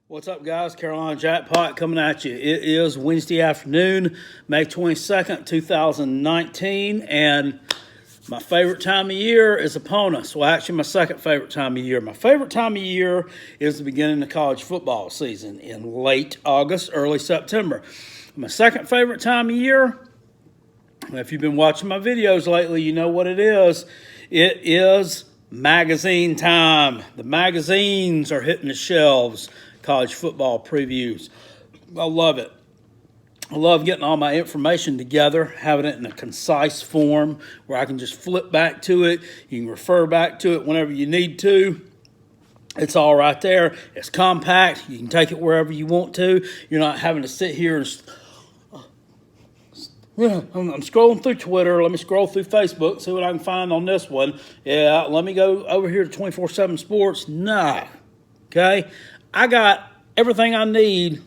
What's up, guys? Carolina Jackpot coming at you. It is Wednesday afternoon, May 22nd, 2019, and my favorite time of year is upon us. Well, actually, my second favorite time of year. My favorite time of year is the beginning of college football season in late August, early September. My second favorite time of year, if you've been watching my videos lately, you know what it is. It is magazine time. The magazines are hitting the shelves. College football previews. I love it. I love getting all my information together, having it in a concise form where I can just flip back to it. You can refer back to it whenever you need to. It's all right there. It's compact. You can take it wherever you want to. You're not having to sit here and I'm scrolling through Twitter. Let me scroll through Facebook, see what I can find on this one. Yeah, let me go over here to 24/7 Sports. Nah. Okay? I got everything I need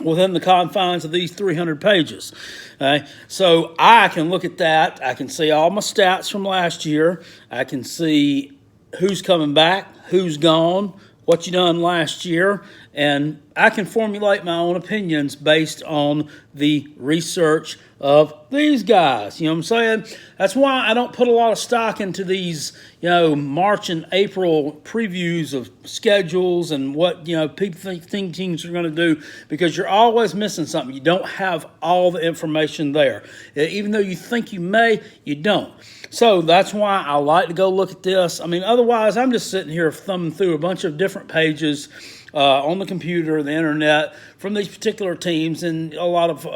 within the confines of these 300 pages. Okay? So I can look at that. I can see all my stats from last year. I can see who's coming back, who's gone, what you done last year, and I can formulate my own opinions based on the research of these guys. You know what I'm saying? That's why I don't put a lot of stock into these, March and April previews of schedules and what, people think teams are going to do, because you're always missing something. You don't have all the information there. Even though you think you may, you don't. So that's why I like to go look at this. I mean, otherwise, I'm just sitting here thumbing through a bunch of different pages on the computer, the internet, from these particular teams, and a lot of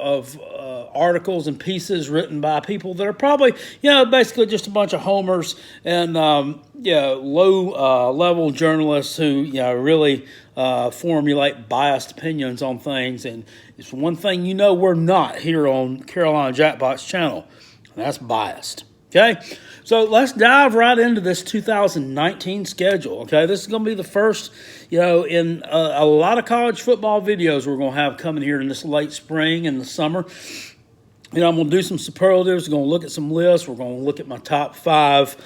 articles and pieces written by people that are probably, basically just a bunch of homers and, low-level journalists who, really formulate biased opinions on things. And it's one thing we're not here on Carolina Jackpot's channel, and that's biased. Okay, so let's dive right into this 2019 schedule. Okay, this is going to be the first, in a lot of college football videos we're going to have coming here in this late spring and the summer. I'm going to do some superlatives. We're going to look at some lists. We're going to look at my top 5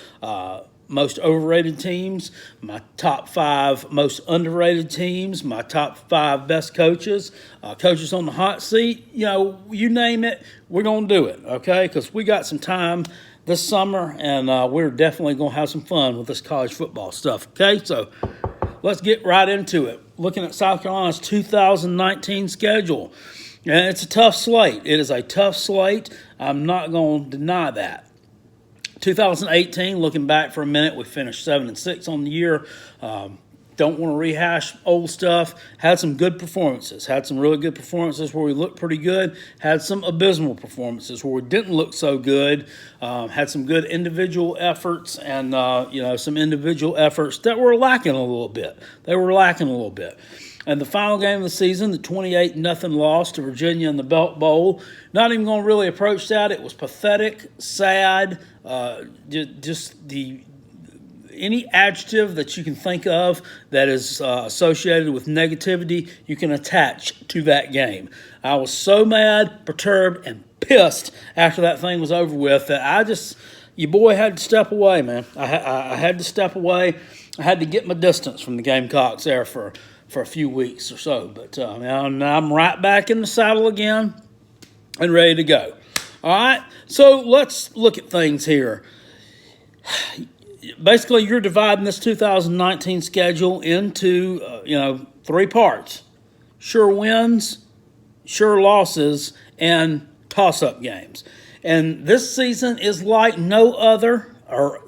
most overrated teams, my top 5 most underrated teams, my top 5 best coaches, coaches on the hot seat. You name it, we're going to do it, okay? Because we got some time this summer, and we're definitely going to have some fun with this college football stuff, okay? So let's get right into it. Looking at South Carolina's 2019 schedule. And it's a tough slate. It is a tough slate. I'm not going to deny that. 2018, looking back for a minute, we finished 7-6 on the year. Don't want to rehash old stuff. Had some good performances. Had some really good performances where we looked pretty good. Had some abysmal performances where we didn't look so good. Had some good individual efforts and, some individual efforts that were lacking a little bit. They were lacking a little bit. And the final game of the season, the 28-0 loss to Virginia in the Belt Bowl, not even going to really approach that. It was pathetic, sad, any adjective that you can think of that is associated with negativity, you can attach to that game. I was so mad, perturbed, and pissed after that thing was over with that your boy had to step away, man. I had to step away. I had to get my distance from the Gamecocks there for a few weeks or so. But I'm right back in the saddle again and ready to go. All right, so let's look at things here. Basically, you're dividing this 2019 schedule into, 3 parts. Sure wins, sure losses, and toss-up games. And this season is like no other, let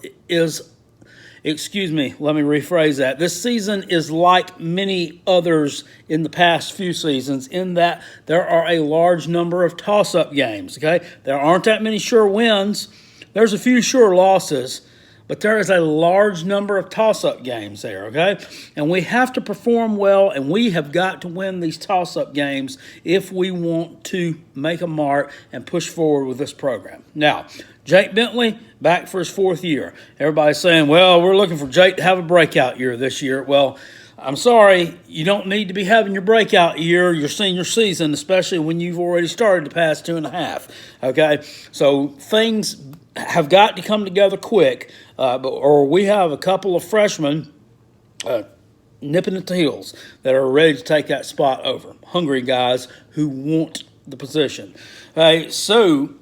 me rephrase that. This season is like many others in the past few seasons in that there are a large number of toss-up games, okay? There aren't that many sure wins. There's a few sure losses, but there is a large number of toss-up games there, okay? And we have to perform well, and we have got to win these toss-up games if we want to make a mark and push forward with this program. Now, Jake Bentley, back for his 4th year. Everybody's saying, well, we're looking for Jake to have a breakout year this year. Well, I'm sorry, you don't need to be having your breakout year, your senior season, especially when you've already started the past 2.5, okay? So things have got to come together quick, or we have a couple of freshmen nipping at the heels, that are ready to take that spot over. Hungry guys who want the position. Hey, so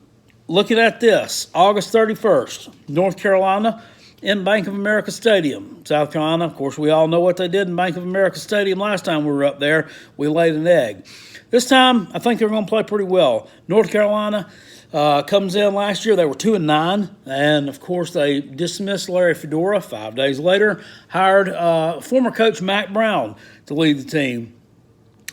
looking at this, August 31st, North Carolina in Bank of America Stadium. South Carolina, of course, we all know what they did in Bank of America Stadium last time we were up there. We laid an egg. This time, I think they're going to play pretty well. North Carolina comes in last year. They were 2-9, and of course they dismissed Larry Fedora 5 days later. Hired former coach Mack Brown to lead the team.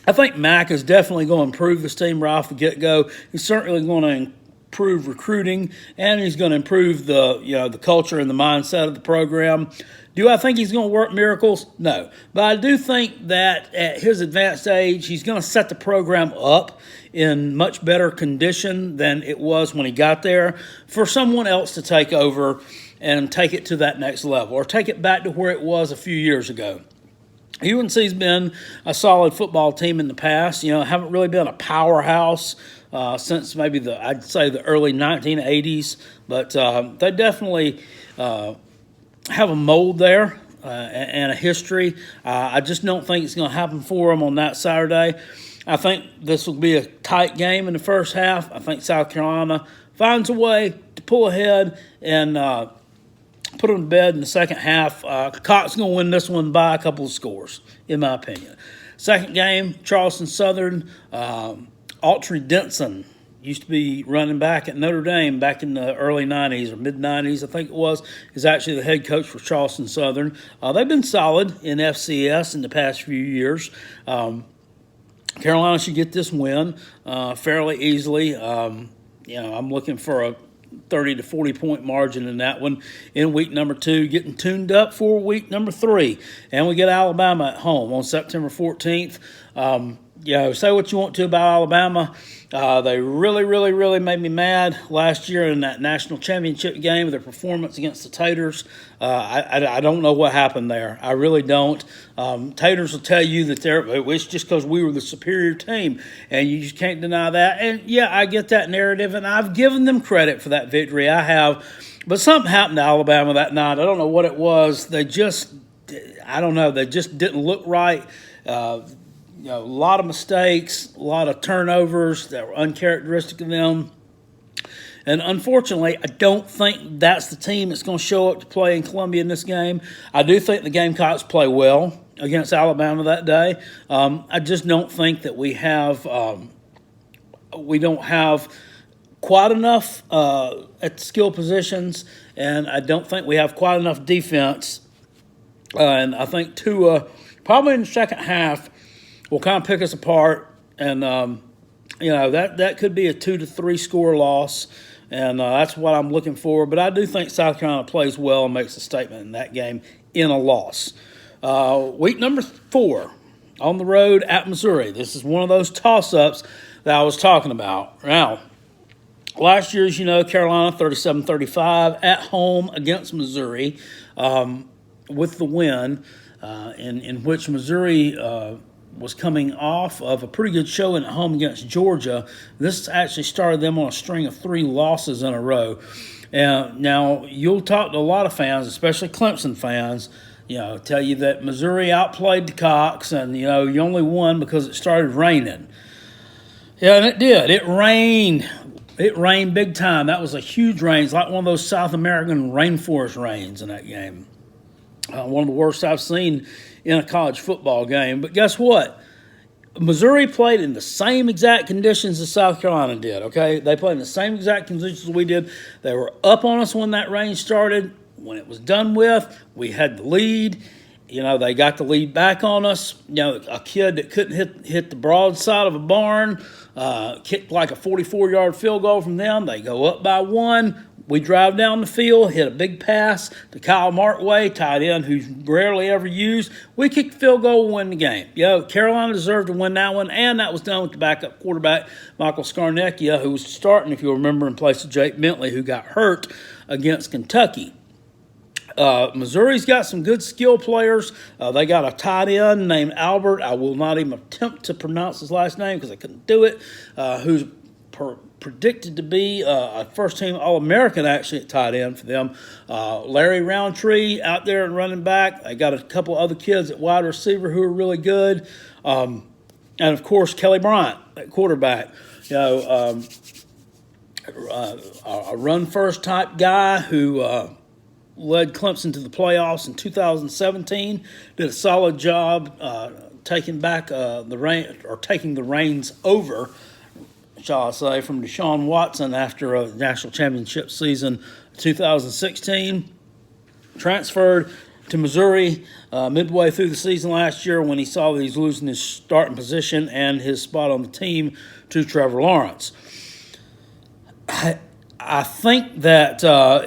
I think Mack is definitely going to improve this team right off the get-go. He's certainly going to improve recruiting, and he's going to improve the culture and the mindset of the program. Do I think he's going to work miracles? No. But I do think that at his advanced age, he's going to set the program up in much better condition than it was when he got there for someone else to take over and take it to that next level, or take it back to where it was a few years ago. UNC's been a solid football team in the past. Haven't really been a powerhouse since maybe I'd say the early 1980s, but they definitely have a mold there and a history. I just don't think it's going to happen for them on that Saturday. I think this will be a tight game in the first half. I think South Carolina finds a way to pull ahead and put them to bed in the second half. Cox going to win this one by a couple of scores, in my opinion. Second game, Charleston Southern. Autry Denson used to be running back at Notre Dame back in the early 90s or mid-90s, I think it was, is actually the head coach for Charleston Southern. They've been solid in FCS in the past few years. Carolina should get this win fairly easily. I'm looking for a 30 to 40 point margin in that one in week number 2, getting tuned up for week number 3. And we get Alabama at home on September 14th. Say what you want to about Alabama. They really, really, really made me mad last year in that national championship game with their performance against the Taters. I don't know what happened there. I really don't. Taters will tell you that it's just because we were the superior team, and you just can't deny that. And, yeah, I get that narrative, and I've given them credit for that victory. I have. But something happened to Alabama that night. I don't know what it was. They just didn't look right. A lot of mistakes, a lot of turnovers that were uncharacteristic of them. And unfortunately, I don't think that's the team that's going to show up to play in Columbia in this game. I do think the Gamecocks play well against Alabama that day. I just don't think that we don't have quite enough at the skill positions, and I don't think we have quite enough defense. And I think Tua, probably in the second half, will kind of pick us apart, and that could be a 2 to 3 score loss, and that's what I'm looking for. But I do think South Carolina plays well and makes a statement in that game in a loss. Week number 4, on the road at Missouri. This is one of those toss-ups that I was talking about. Now, last year, as you know, Carolina 37-35 at home against Missouri with the win, in which Missouri was coming off of a pretty good showing at home against Georgia. This actually started them on a string of 3 losses in a row. Now, you'll talk to a lot of fans, especially Clemson fans, tell you that Missouri outplayed the Cox, and, you only won because it started raining. Yeah, and it did. It rained. It rained big time. That was a huge rain. It's like one of those South American rainforest rains in that game. One of the worst I've seen in a college football game. But guess what? Missouri played in the same exact conditions as South Carolina did, okay? They played in the same exact conditions we did. They were up on us when that rain started. When it was done with, we had the lead. They got the lead back on us. A kid that couldn't hit the broadside of a barn kicked like a 44-yard field goal from them. They go up by 1. We drive down the field, hit a big pass to Kyle Markway, tight end, who's rarely ever used. We kicked the field goal and win the game. Carolina deserved to win that one, and that was done with the backup quarterback, Michael Scarnecchia, who was starting, if you remember, in place of Jake Bentley, who got hurt against Kentucky. Missouri's got some good skill players. They got a tight end named Albert. I will not even attempt to pronounce his last name because I couldn't do it, who's predicted to be a first-team All-American actually at tight end for them. Larry Roundtree out there and running back. They got a couple other kids at wide receiver who are really good. And, of course, Kelly Bryant at quarterback. A run-first type guy who led Clemson to the playoffs in 2017. Did a solid job taking back taking the reins over, shall I say, from Deshaun Watson after a national championship season 2016. Transferred to Missouri midway through the season last year when he saw that he's losing his starting position and his spot on the team to Trevor Lawrence. I think that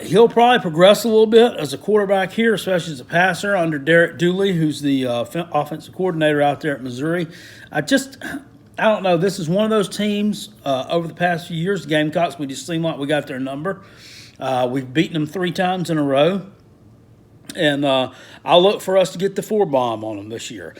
he'll probably progress a little bit as a quarterback here, especially as a passer under Derek Dooley, who's the offensive coordinator out there at Missouri. I don't know. This is one of those teams over the past few years, the Gamecocks, we just seem like we got their number. We've beaten them 3 times in a row. And I'll look for us to get the 4-bomb on them this year.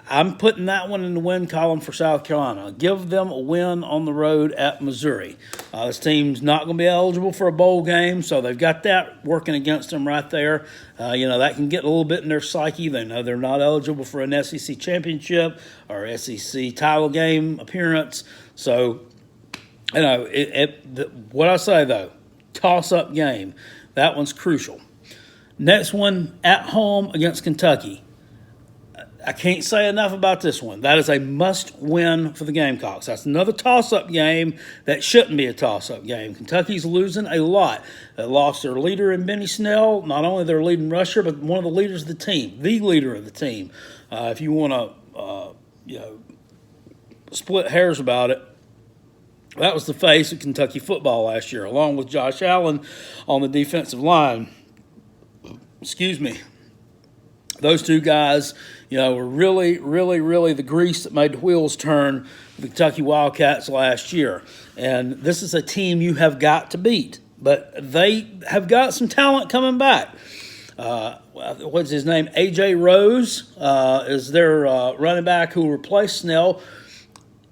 I'm putting that one in the win column for South Carolina. Give them a win on the road at Missouri. This team's not going to be eligible for a bowl game, so they've got that working against them right there. That can get a little bit in their psyche. They know they're not eligible for an SEC championship or SEC title game appearance. So, what I say, though, toss-up game. That one's crucial. Next one, at home against Kentucky. I can't say enough about this one. That is a must-win for the Gamecocks. That's another toss-up game that shouldn't be a toss-up game. Kentucky's losing a lot. They lost their leader in Benny Snell, not only their leading rusher, but one of the leaders of the team, the leader of the team. If you want to, split hairs about it, that was the face of Kentucky football last year, along with Josh Allen on the defensive line. Excuse me. Those two guys, were really, really, really the grease that made the wheels turn for the Kentucky Wildcats last year. And this is a team you have got to beat. But they have got some talent coming back. What's his name? A.J. Rose is their running back who replaced Snell.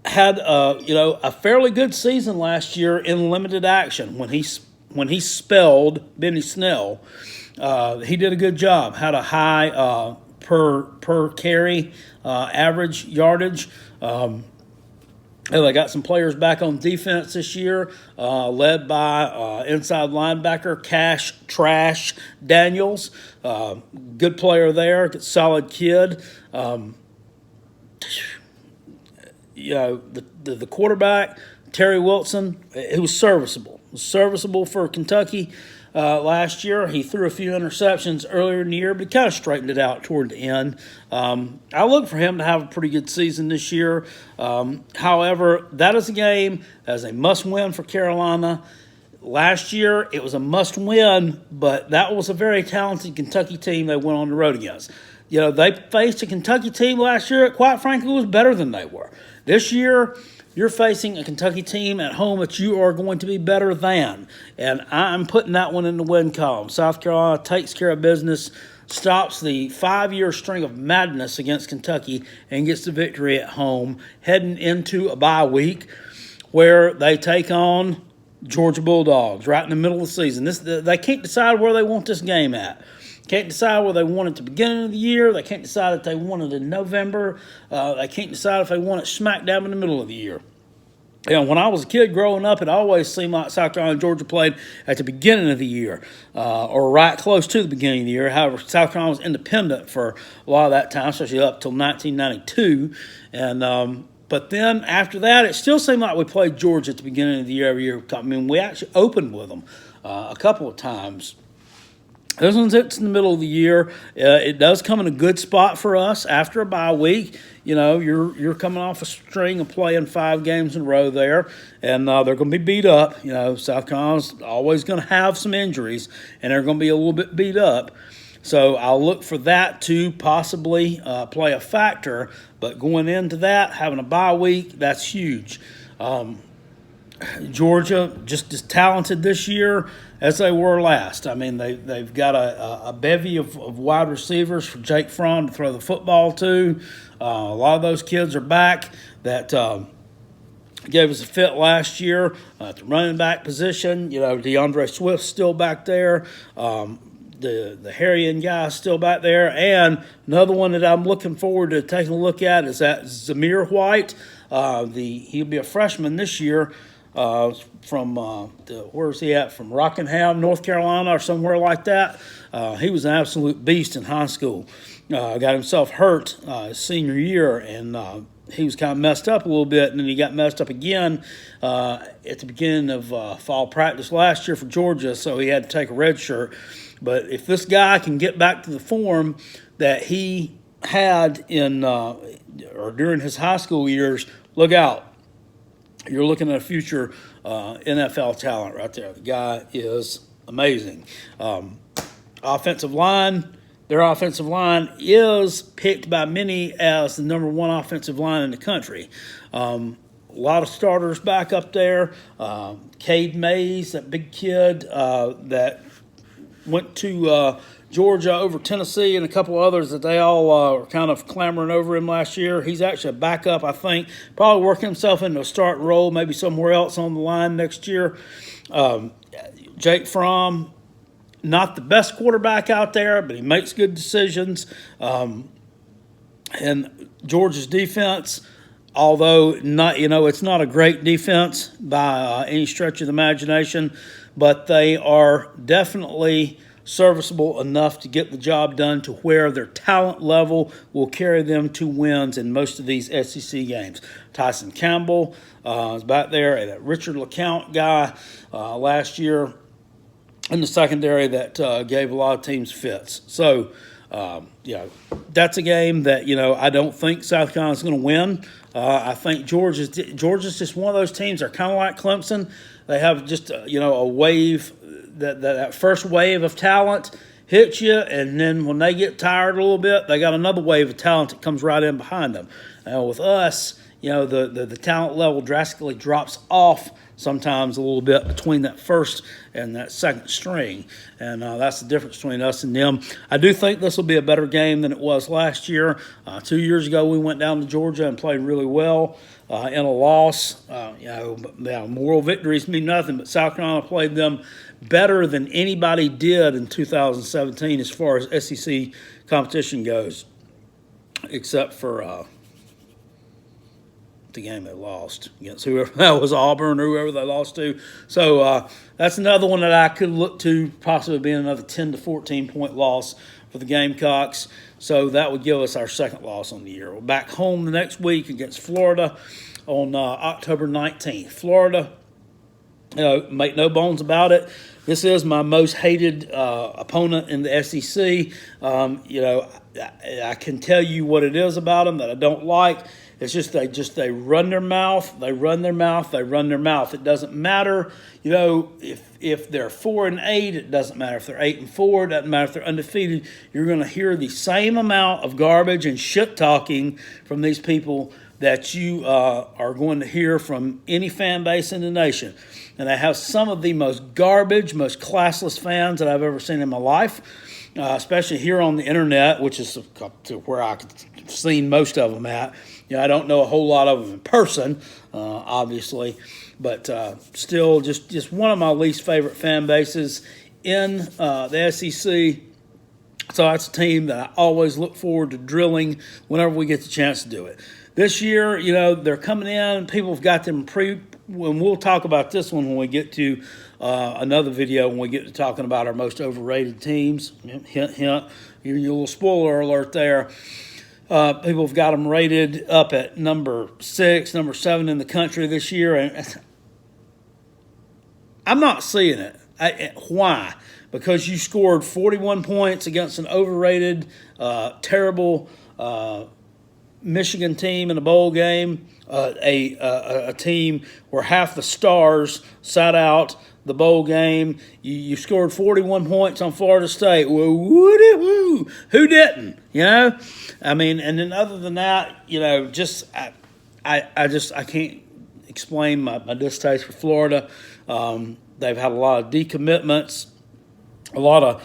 Had a fairly good season last year in limited action when he spelled Benny Snell. He did a good job. Had a high per carry average yardage. They got some players back on defense this year, led by inside linebacker Cash Trash Daniels. Good player there, good solid kid. The quarterback, Terry Wilson, he was serviceable. Serviceable for Kentucky. Last year, he threw a few interceptions earlier in the year, but he kind of straightened it out toward the end. I look for him to have a pretty good season this year. However, that is a game that is a must-win for Carolina. Last year, it was a must-win, but that was a very talented Kentucky team they went on the road against. They faced a Kentucky team last year that, quite frankly, was better than they were. This year, you're facing a Kentucky team at home that you are going to be better than. And I'm putting that one in the win column. South Carolina takes care of business, stops the 5-year string of madness against Kentucky, and gets the victory at home, heading into a bye week where they take on Georgia Bulldogs right in the middle of the season. They can't decide where they want this game at. Can't decide whether they want it at the beginning of the year. They can't decide if they want it in November. They can't decide if they want it smack dab in the middle of the year. When I was a kid growing up, it always seemed like South Carolina and Georgia played at the beginning of the year or right close to the beginning of the year. However, South Carolina was independent for a lot of that time, especially up till 1992. But then after that, it still seemed like we played Georgia at the beginning of the year every year. I mean, we actually opened with them a couple of times. This one's in the middle of the year. It does come in a good spot for us after a bye week. You're coming off a string of playing 5 games in a row there, and they're going to be beat up. South Carolina's always going to have some injuries, and they're going to be a little bit beat up. So I'll look for that to possibly play a factor. But going into that, having a bye week, that's huge. Georgia just as talented this year as they were last. I mean, they've got a bevy of wide receivers for Jake Fromm to throw the football to. A lot of those kids are back that gave us a fit last year at the running back position. DeAndre Swift's still back there. The Harrion guy's still back there. And another one that I'm looking forward to taking a look at is that Zamir White. He'll be a freshman this year from where's he at? From Rockingham, North Carolina, or somewhere like that. He was an absolute beast in high school. Got himself hurt his senior year, and he was kind of messed up a little bit, and then he got messed up again at the beginning of fall practice last year for Georgia, so he had to take a red shirt. But if this guy can get back to the form that he had in or during his high school years, look out. You're looking at a future NFL talent right there. The guy is amazing. Offensive line. Their offensive line is picked by many as the number one offensive line in the country. A lot of starters back up there. Cade Mays, that big kid that went to Georgia over Tennessee, and a couple others that they all were kind of clamoring over him last year. He's actually a backup, I think. Probably working himself into a starting role, maybe somewhere else on the line next year. Jake Fromm. Not the best quarterback out there, but he makes good decisions. And Georgia's defense, although it's not a great defense by any stretch of the imagination, but they are definitely serviceable enough to get the job done to where their talent level will carry them to wins in most of these SEC games. Tyson Campbell is back there, and that Richard LeCount guy last year in the secondary that gave a lot of teams fits. So, that's a game that, I don't think South Carolina's going to win. I think Georgia's just one of those teams. They're kind of like Clemson. They have just, a wave, that first wave of talent hits you, and then when they get tired a little bit, they got another wave of talent that comes right in behind them. With us, the talent level drastically drops off sometimes a little bit between that first and that second string, and that's the difference between us and them. I do think this will be a better game than it was last year. 2 years ago, we went down to Georgia and played really well in a loss. Moral victories mean nothing, but South Carolina played them better than anybody did in 2017 as far as SEC competition goes, except for the game they lost against whoever that was, Auburn or whoever they lost to. So that's another one that I could look to possibly being another 10 to 14 point loss for the Gamecocks. So that would give us our second loss on the year. We're back home the next week against Florida on October 19th. Florida, make no bones about it, this is my most hated opponent in the SEC. I can tell you what it is about them that I don't like. It's just they run their mouth, they run their mouth, they run their mouth. It doesn't matter, if they're 4-8, it doesn't matter if they're 8-4, it doesn't matter if they're undefeated. You're going to hear the same amount of garbage and shit talking from these people that you are going to hear from any fan base in the nation. And they have some of the most garbage, most classless fans that I've ever seen in my life, especially here on the internet, which is to where I've seen most of them at. I don't know a whole lot of them in person, obviously, but still just one of my least favorite fan bases in the SEC. So that's a team that I always look forward to drilling whenever we get the chance to do it. This year, they're coming in. People have got them and we'll talk about this one when we get to another video, when we get to talking about our most overrated teams. Hint, hint. Give you a little spoiler alert there. People have got them rated up at number 6, number 7 in the country this year. And I'm not seeing it. Why? Because you scored 41 points against an overrated, terrible Michigan team in a bowl game, a team where half the stars sat out the bowl game. You scored 41 points on Florida State. Woo-woo-woo. Who didn't? And then other than that, I can't explain my distaste for Florida. They've had a lot of decommitments, a lot of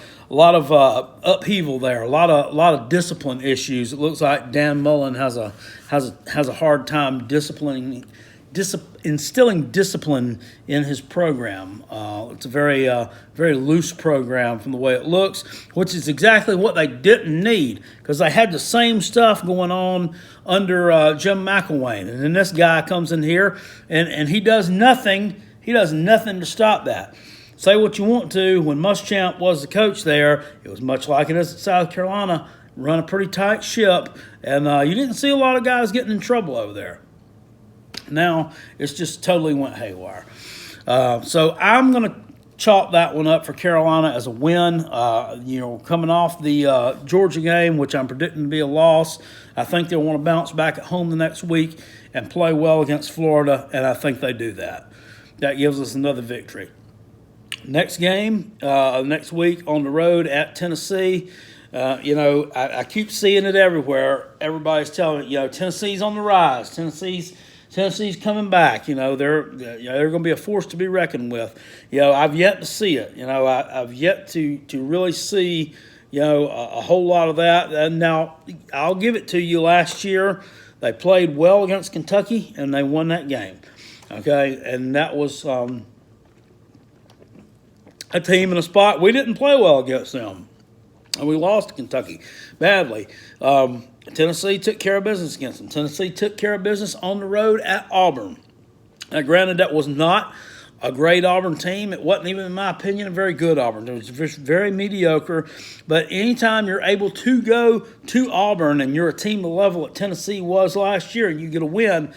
upheaval there, a lot of discipline issues. It looks like Dan Mullen has a hard time disciplining instilling discipline in his program. It's a very very loose program from the way it looks, which is exactly what they didn't need because they had the same stuff going on under Jim McElwain. And then this guy comes in here and he does nothing. He does nothing to stop that. Say what you want to. When Muschamp was the coach there, it was much like it is at South Carolina. Run a pretty tight ship, and you didn't see a lot of guys getting in trouble over there. Now, it's just totally went haywire. So I'm going to chalk that one up for Carolina as a win. Coming off the Georgia game, which I'm predicting to be a loss, I think they'll want to bounce back at home the next week and play well against Florida, and I think they do that. That gives us another victory. Next game, next week on the road at Tennessee. I keep seeing it everywhere. Everybody's telling me, Tennessee's on the rise. Tennessee's coming back. They're going to be a force to be reckoned with. I've yet to see it. I've yet to really see, a whole lot of that. And now I'll give it to you. Last year they played well against Kentucky and they won that game. Okay, and that was a team in a spot we didn't play well against them. And we lost to Kentucky badly. Tennessee took care of business against them. Tennessee took care of business on the road at Auburn. Now, granted, that was not a great Auburn team. It wasn't even, in my opinion, a very good Auburn. It was just very mediocre. But anytime you're able to go to Auburn and you're a team the level that Tennessee was last year and you get a win,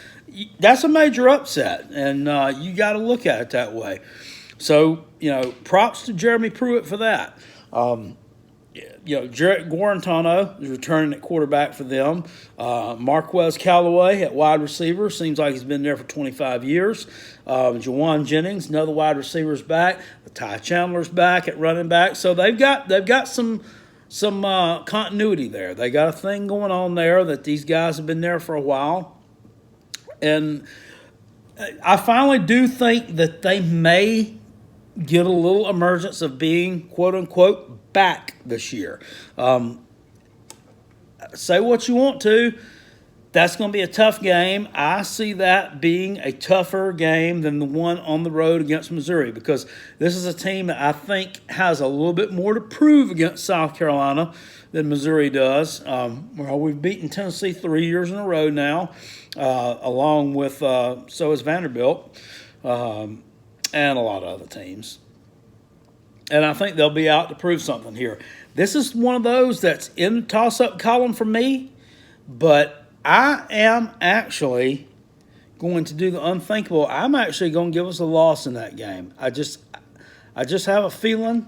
that's a major upset. And you got to look at it that way. So, props to Jeremy Pruitt for that. Jarrett Guarantano is returning at quarterback for them. Marquez Callaway at wide receiver. Seems like he's been there for 25 years. Jawan Jennings, another wide receiver, is back. Ty Chandler's back at running back. So they've got some continuity there. They got a thing going on there that these guys have been there for a while. And I finally do think that they may get a little emergence of being, quote-unquote, back this year. Say what you want to. That's going to be a tough game. I see that being a tougher game than the one on the road against Missouri because this is a team that I think has a little bit more to prove against South Carolina than Missouri does. We've beaten Tennessee 3 years in a row now, along with so is Vanderbilt. And a lot of other teams. And I think they'll be out to prove something here. This is one of those that's in the toss-up column for me, but I am actually going to do the unthinkable. I'm actually going to give us a loss in that game. I just have a feeling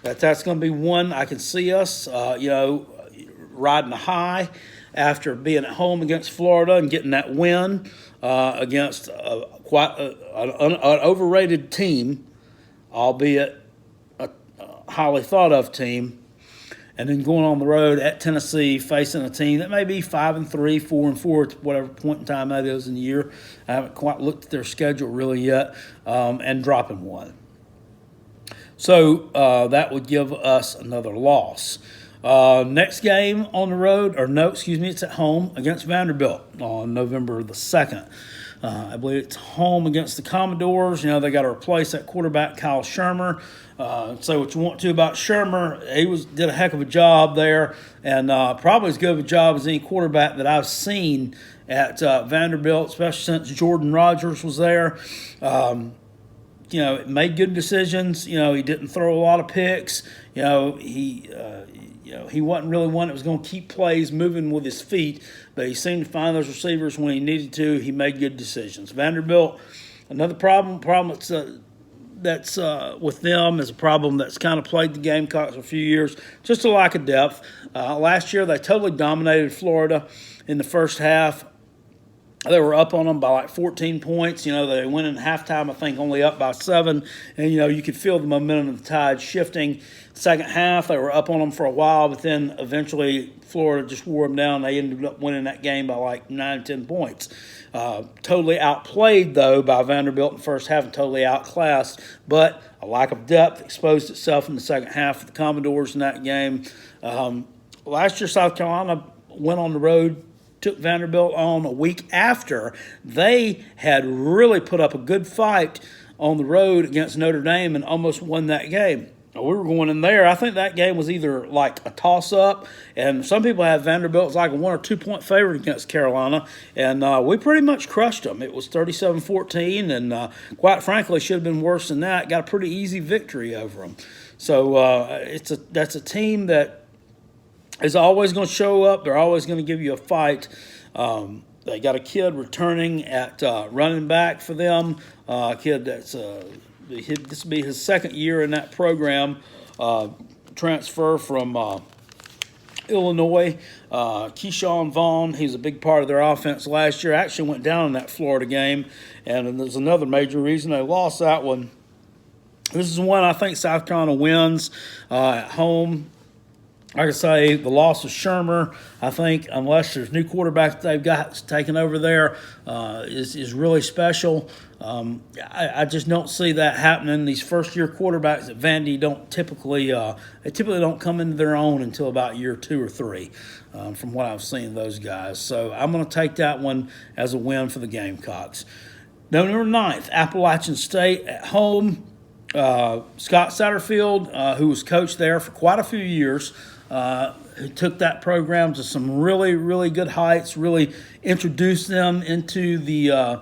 that that's going to be one I can see us, riding a high after being at home against Florida and getting that win against quite an overrated team, albeit a highly thought of team, and then going on the road at Tennessee facing a team that may be 5-3, 4-4 at whatever point in time that is in the year. I haven't quite looked at their schedule really yet, and dropping one. So that would give us another loss. Next game on the road, it's at home against Vanderbilt on November the 2nd. I believe it's home against the Commodores. They got to replace that quarterback, Kyle Shermer. Say what you want to about Shermer. He did a heck of a job there, and probably as good of a job as any quarterback that I've seen at Vanderbilt, especially since Jordan Rodgers was there. Made good decisions. He didn't throw a lot of picks. He wasn't really one that was going to keep plays moving with his feet, but he seemed to find those receivers when he needed to. He made good decisions. Vanderbilt, another problem that's with them is a problem that's kind of plagued the Gamecocks for a few years, just a lack of depth. Last year, they totally dominated Florida in the first half. They were up on them by like 14 points. They went in halftime, I think, only up by 7. And, you could feel the momentum of the Tide shifting. Second half, they were up on them for a while, but then eventually Florida just wore them down. They ended up winning that game by like 9, 10 points. Totally outplayed, though, by Vanderbilt in the first half and totally outclassed. But a lack of depth exposed itself in the second half of the Commodores in that game. Last year, South Carolina went on the road took Vanderbilt on a week after they had really put up a good fight on the road against Notre Dame and almost won that game. We were going in there. I think that game was either like a toss-up, and some people have Vanderbilt as like a 1 or 2 point favorite against Carolina, and we pretty much crushed them. It was 37-14, and quite frankly, should have been worse than that. Got a pretty easy victory over them. So that's a team that is always going to show up. They're always going to give you a fight. They got a kid returning at running back for them, a kid that's this will be his second year in that program, transfer from Illinois. Keyshawn Vaughn, he's a big part of their offense last year, actually went down in that Florida game, and there's another major reason they lost that one. This is one I think South Carolina wins at home. Like I say, the loss of Shermer, I think, unless there's new quarterbacks they've got taken over there, is really special. I just don't see that happening. These first-year quarterbacks at Vandy don't typically don't come into their own until about year 2 or 3, from what I've seen of those guys. So I'm going to take that one as a win for the Gamecocks. November 9th, Appalachian State at home. Scott Satterfield, who was coach there for quite a few years, who took that program to some really, really good heights, really introduced them into the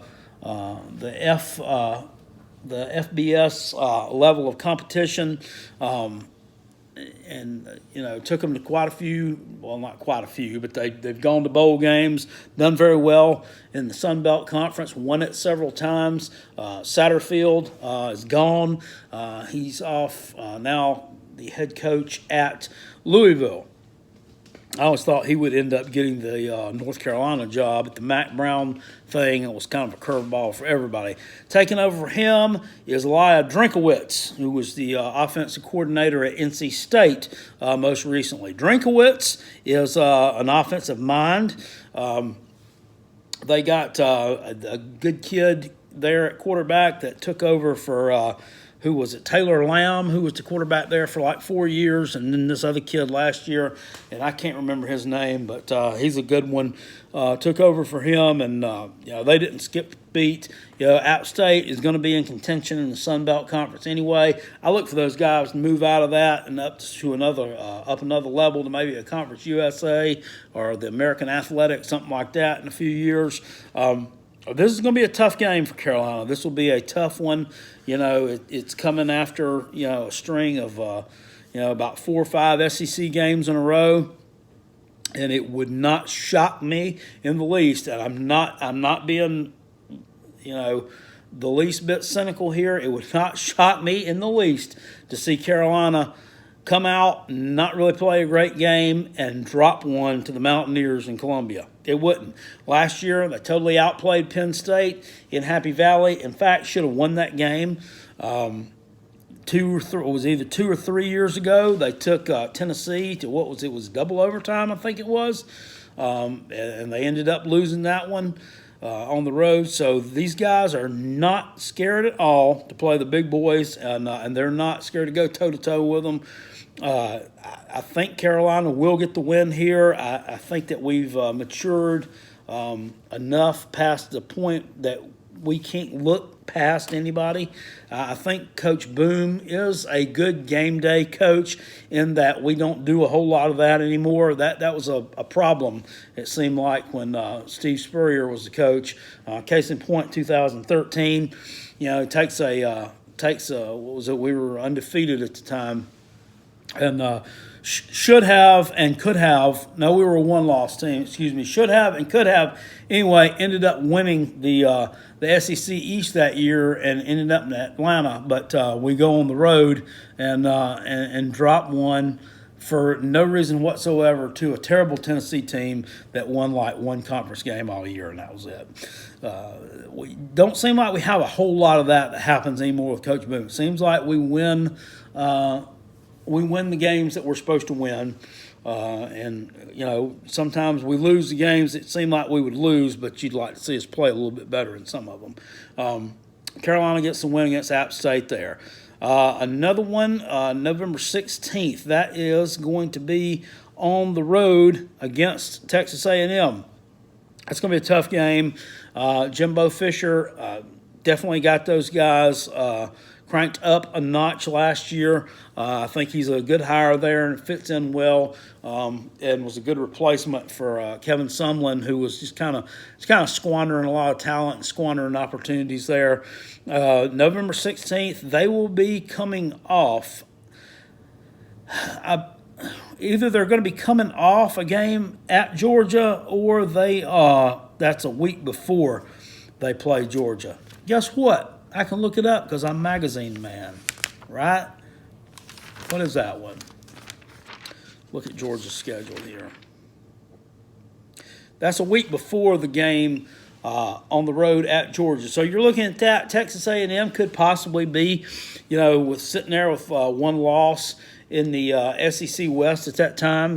FBS level of competition, and took them to quite a few. Well, not quite a few, but they've gone to bowl games, done very well in the Sun Belt Conference, won it several times. Satterfield is gone. He's off now. The head coach at Louisville. I always thought he would end up getting the North Carolina job at the Mac Brown thing. It was kind of a curveball for everybody. Taking over for him is Elia Drinkowitz, who was the offensive coordinator at NC State most recently. Drinkowitz is an offensive mind. They got a good kid there at quarterback that took over for who was it? Taylor Lamb, who was the quarterback there for like 4 years, and then this other kid last year, and I can't remember his name, but he's a good one. Took over for him, and they didn't skip beat. App State is going to be in contention in the Sun Belt Conference anyway. I look for those guys to move out of that and up to another level to maybe a Conference USA or the American Athletic, something like that in a few years. This is going to be a tough game for Carolina. This will be a tough one. It's coming after a string of about 4 or 5 SEC games in a row, and it would not shock me in the least. And I'm not being the least bit cynical here. It would not shock me in the least to see Carolina come out, not really play a great game, and drop one to the Mountaineers in Columbia. It wouldn't. Last year, they totally outplayed Penn State in Happy Valley. In fact, should have won that game. 2 or 3, it was either 2 or 3 years ago. They took Tennessee to it was double overtime, I think it was, and they ended up losing that one on the road. So these guys are not scared at all to play the big boys, and they're not scared to go toe-to-toe with them. I think Carolina will get the win here. I think that we've matured enough past the point that we can't look past anybody. I think Coach Boom is a good game day coach in that we don't do a whole lot of that anymore. That was a problem, it seemed like, when Steve Spurrier was the coach. Case in point, 2013, takes a what was it? We were undefeated at the time. And should have and could have. No, we were a one-loss team. Excuse me. Should have and could have. Anyway, ended up winning the SEC East that year and ended up in Atlanta. But we go on the road and drop one for no reason whatsoever to a terrible Tennessee team that won like one conference game all year, and that was it. We don't seem like we have a whole lot of that happens anymore with Coach Boone. It seems like we win. We win the games that we're supposed to win, and sometimes we lose the games that seem like we would lose, but you'd like to see us play a little bit better in some of them. Carolina gets the win against App State there. Another one, November 16th. That is going to be on the road against Texas A&M. It's going to be a tough game. Jimbo Fisher definitely got those guys cranked up a notch last year. I think he's a good hire there and fits in well, and was a good replacement for Kevin Sumlin, who was just kind of squandering a lot of talent and squandering opportunities there. November 16th, they will be coming off. Either they're going to be coming off a game at Georgia, or that's a week before they play Georgia. Guess what? I can look it up because I'm magazine man, right? What is that one? Look at Georgia's schedule here. That's a week before the game on the road at Georgia. So you're looking at that. Texas A&M could possibly be, with sitting there with one loss in the SEC West at that time.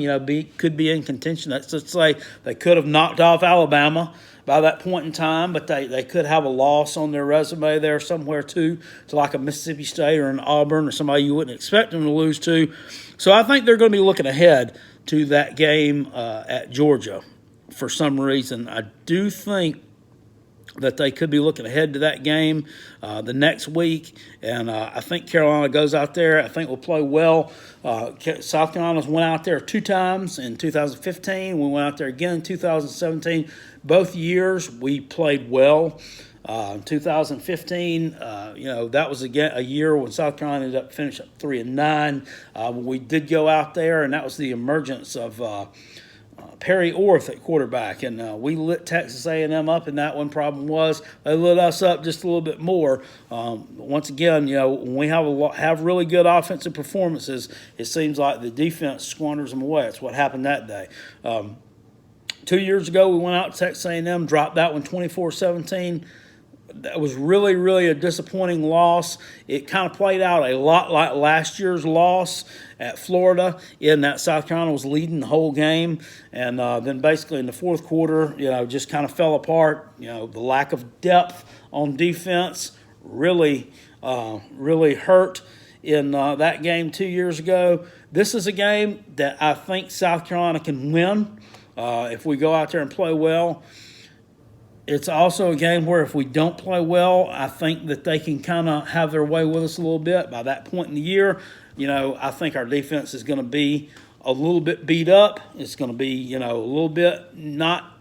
Could be in contention. Let's say they could have knocked off Alabama by that point in time, but they could have a loss on their resume there somewhere too, to like a Mississippi State or an Auburn or somebody you wouldn't expect them to lose to. So I think they're going to be looking ahead to that game at Georgia for some reason. I do think that they could be looking ahead to that game the next week. And I think Carolina goes out there. I think we'll play well. South Carolina's went out there 2 times in 2015. We went out there again in 2017. Both years we played well. 2015, that was a year when South Carolina ended up finishing 3-9. We did go out there, and that was the emergence of Perry Orth at quarterback, and we lit Texas A&M up in that one. Problem was they lit us up just a little bit more. Once again, when we have really good offensive performances, it seems like the defense squanders them away. That's what happened that day. 2 years ago, we went out to Texas A&M, dropped that one 24-17. That was really, really a disappointing loss. It kind of played out a lot like last year's loss at Florida, in that South Carolina was leading the whole game. And then basically in the fourth quarter, just kind of fell apart. The lack of depth on defense really hurt in that game 2 years ago. This is a game that I think South Carolina can win if we go out there and play well. It's also a game where if we don't play well, I think that they can kind of have their way with us a little bit. By that point in the year, I think our defense is going to be a little bit beat up. It's going to be, a little bit not,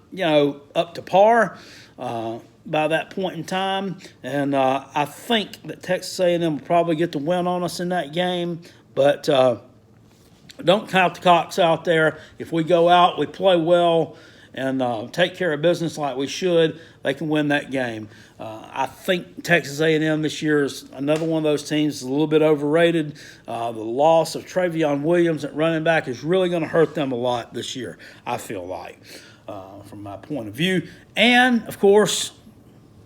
up to par by that point in time. And I think that Texas A&M will probably get the win on us in that game. But don't count the cocks out there. If we go out, we play well, and take care of business like we should, they can win that game. I think Texas A&M this year is another one of those teams that's a little bit overrated. The loss of Travion Williams at running back is really going to hurt them a lot this year, I feel like, from my point of view. And, of course,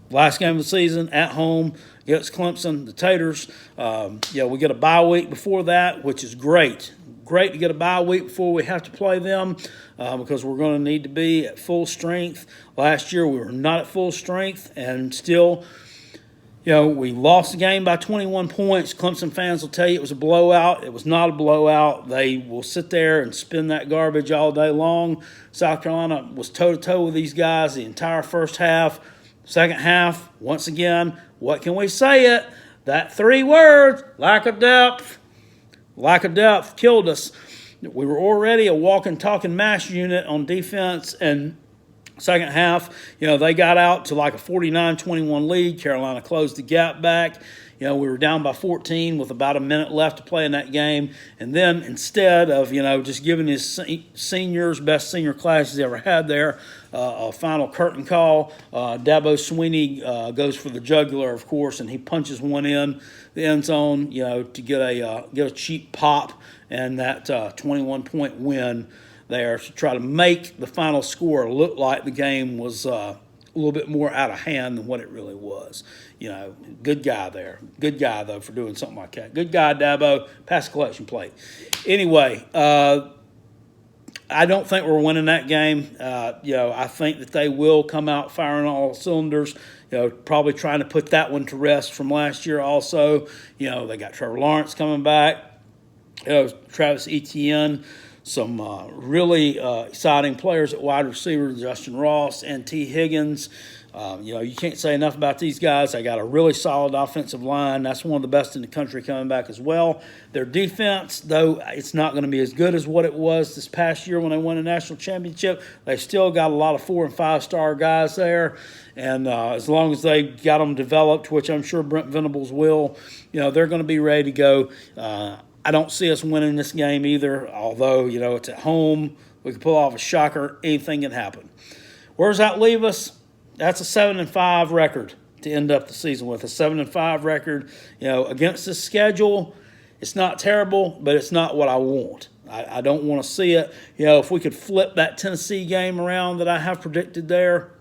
last game of the season at home against Clemson, the Taters. We get a bye week before that, which is great. Great to get a bye week before we have to play them because we're going to need to be at full strength. Last year we were not at full strength, and still, we lost the game by 21 points. Clemson fans will tell you it was a blowout. It was not a blowout. They will sit there and spin that garbage all day long. South Carolina was toe-to-toe with these guys the entire first half. Second half, once again, what can we say it? That 3 words, lack of depth. Lack of depth killed us. We were already a walking, talking mash unit on defense, and second half, they got out to like a 49-21 lead. Carolina closed the gap back. We were down by 14 with about a minute left to play in that game. And then instead of, just giving his seniors, best senior class he's ever had there, a final curtain call, Dabo Swinney goes for the jugular, of course, and he punches one in the end zone, to get a cheap pop and that 21-point win there to try to make the final score look like the game was a little bit more out of hand than what it really was. Good guy there. Good guy, though, for doing something like that. Good guy, Dabo. Pass collection plate. Anyway, I don't think we're winning that game. I think that they will come out firing all cylinders. Probably trying to put that one to rest from last year also. They got Trevor Lawrence coming back. Travis Etienne. some really exciting players at wide receiver, Justin Ross and T. Higgins. You can't say enough about these guys. They got a really solid offensive line. That's one of the best in the country coming back as well. Their defense, though it's not going to be as good as what it was this past year when they won a national championship, they still got a lot of 4- and 5-star guys there. And as long as they got them developed, which I'm sure Brent Venables will, they're going to be ready to go. I don't see us winning this game either, although, it's at home. We can pull off a shocker. Anything can happen. Where does that leave us? That's a 7-5 record to end up the season with. A 7-5 record, against the schedule. It's not terrible, but it's not what I want. I don't want to see it. If we could flip that Tennessee game around that I have predicted there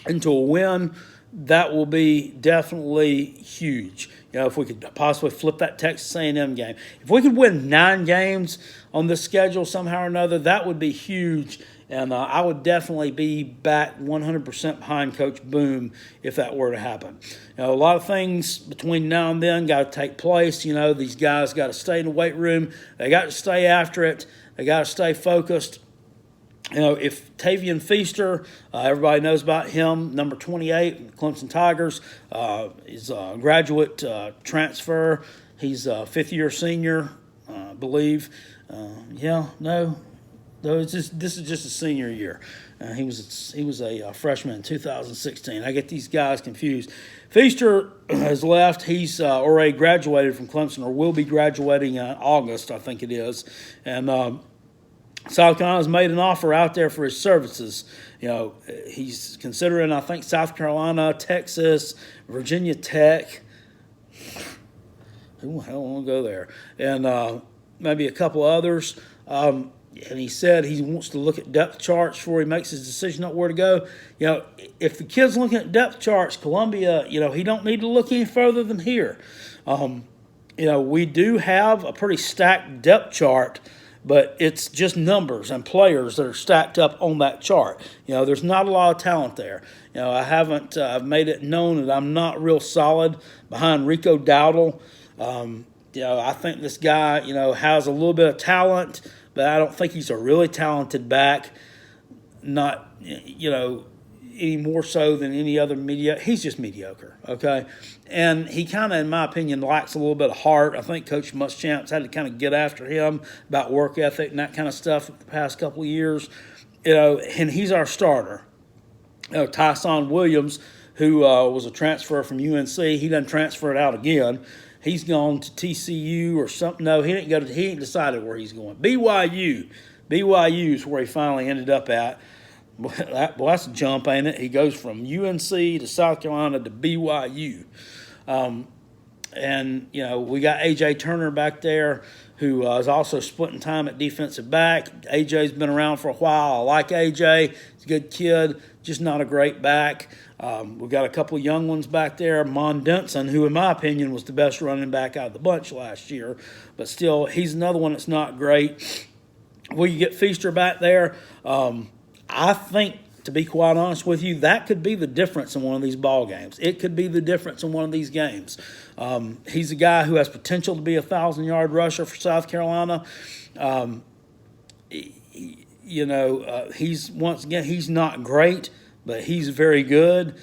into a win, that will be definitely huge. If we could possibly flip that Texas A&M game. If we could win 9 games on this schedule somehow or another, that would be huge. And I would definitely be back 100% behind Coach Boom if that were to happen. A lot of things between now and then got to take place. These guys got to stay in the weight room. They got to stay after it. They got to stay focused. If Tavian Feaster, everybody knows about him, number 28, Clemson Tigers, is a graduate transfer. He's a fifth-year senior, I believe. This is just a senior year. He was a freshman in 2016. I get these guys confused. Feaster has left. He's already graduated from Clemson, or will be graduating in August, I think it is. And South Carolina's made an offer out there for his services. He's considering, I think, South Carolina, Texas, Virginia Tech. Who the hell want to go there? And maybe a couple others. And he said he wants to look at depth charts before he makes his decision on where to go. If the kid's looking at depth charts, Columbia, he don't need to look any further than here. We do have a pretty stacked depth chart, but it's just numbers and players that are stacked up on that chart. There's not a lot of talent there. I've made it known that I'm not real solid behind Rico Dowdle. I think this guy, has a little bit of talent, but I don't think he's a really talented back. Not, any more so than any other media. He's just mediocre, okay? And he kind of, in my opinion, lacks a little bit of heart. I think Coach Muschamp's had to kind of get after him about work ethic and that kind of stuff the past couple of years. And he's our starter. Tyson Williams, who was a transfer from UNC, he done transferred out again. He's gone to TCU or something. No, he ain't decided where he's going. BYU is where he finally ended up at. That's a jump, ain't it? He goes from UNC to South Carolina to BYU. We got A.J. Turner back there, who is also splitting time at defensive back. A.J.'s been around for a while. I like A.J. He's a good kid, just not a great back. We've got a couple of young ones back there. Mon Denson, who in my opinion was the best running back out of the bunch last year. But still, he's another one that's not great. Will you get Feaster back there? I think, to be quite honest with you, that could be the difference in one of these ball games. It could be the difference in one of these games. He's a guy who has potential to be a 1,000-yard rusher for South Carolina. He's not great, but he's very good.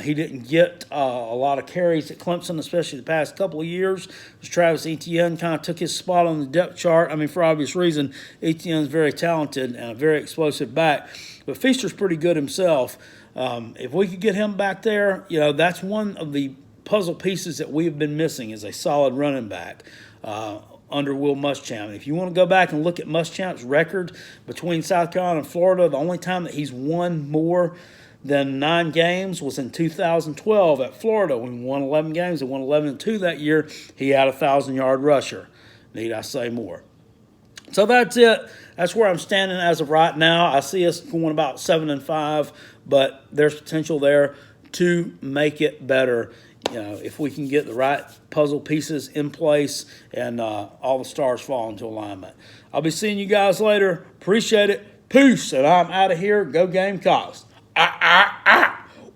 He didn't get a lot of carries at Clemson, especially the past couple of years. Travis Etienne kind of took his spot on the depth chart. For obvious reason, Etienne's very talented and a very explosive back. But Feaster's pretty good himself. If we could get him back there, that's one of the puzzle pieces that we have been missing is a solid running back under Will Muschamp. If you want to go back and look at Muschamp's record between South Carolina and Florida, the only time that he's won more than 9 games was in 2012 at Florida when he won 11 games. He won 11-2 that year. He had a 1,000-yard rusher. Need I say more? So that's it. That's where I'm standing as of right now. I see us going about 7-5, but there's potential there to make it better. If we can get the right puzzle pieces in place and all the stars fall into alignment. I'll be seeing you guys later. Appreciate it. Peace. And I'm out of here. Go Gamecocks.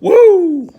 Woo!